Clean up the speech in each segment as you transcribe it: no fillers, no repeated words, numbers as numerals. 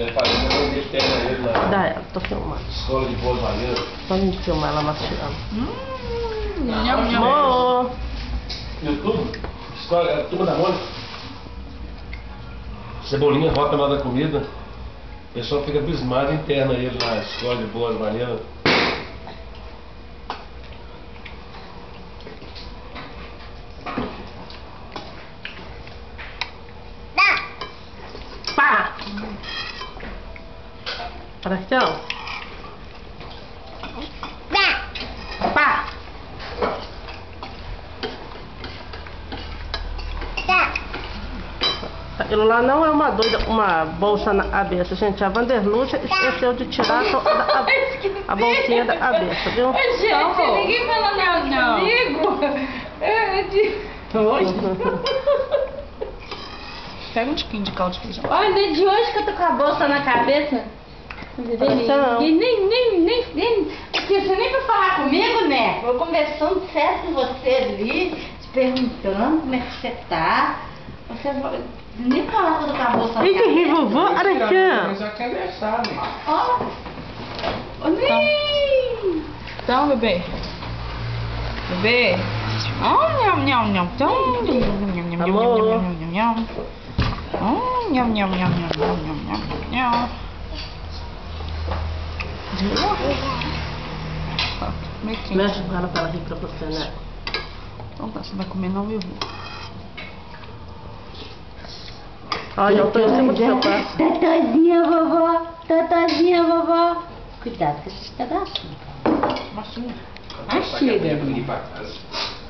fazendo uma externa ele na Dá ela, tô filmando. escola de boas maneiras. Vamos filmar ela mastigando. Nham, nham. Amor! YouTube, escola, turma da Mônica. Cebolinha rota na hora da comida. O pessoal fica abismado, interna ele na escola de boas maneiras. Pá! Arastão? Pá! Aquilo lá não é uma bolsa na cabeça, gente. A Vanderlúcia esqueceu de tirar a bolsinha da cabeça, viu? Gente, ninguém fala nada comigo. Pega um tiquinho de caldo de feijão. Olha, de hoje que eu tô com a bolsa na cabeça. Não. E nem. Porque você nem vai falar comigo, né? Eu conversando sério com você ali, te perguntando como é que você tá. Você nem falar que eu tô com a bolsa na Ih, que cabeça. ri, vovô, Arastão! Já conversar, né? Ó. Nem. Então, bebê. Bebê. Nham, nham, nham. Então, nham, nham, nham, Amor. nham, nham, nham, nham. Nham, nham, nham, nham, nham, nham, nham, nham. Meio quente. Mexe com ela pra ela rir pra você, né? Então tá, você vai comer não, eu vou. Olha, eu tô em cima do seu passo. Totozinha, vovó. Totozinha, vovó. Cuidado com esses pedaços. Baixinho. Ah, chega. Pra vir pra casa.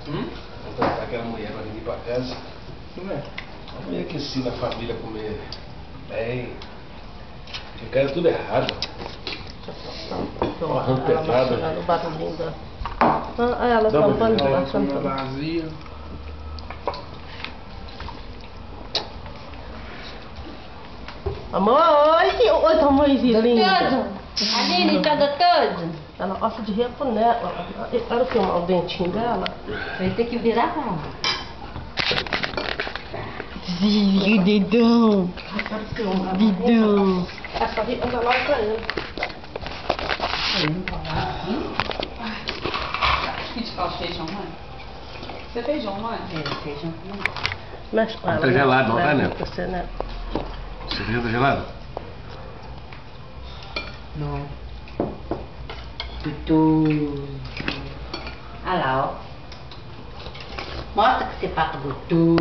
Vou tratar aquela mulher pra vir pra casa. Não é? A mulher que ensina a família a comer bem. Que cara tudo errado. Arranco Ela pedrada. mastigando o barulhinho da... Ah, ela tá passando. vazia. Amor, oi, oi, tua mãezinha linda. Aline, tá gostoso? Ela gosta de rir com ela. Olha aqui o dentinho dela. Vai ter que virar pra lá. Dedão. Dedão. Essa rir anda lá pra ele. Gente, fala feijão, mãe. Você feijão, mãe? Feijão. Mexe com ela. Tá gelado, não tá, né? Você, né? Você tá gelado? Não. Tutu. Olha lá, ó. Mostra que você faz tutu.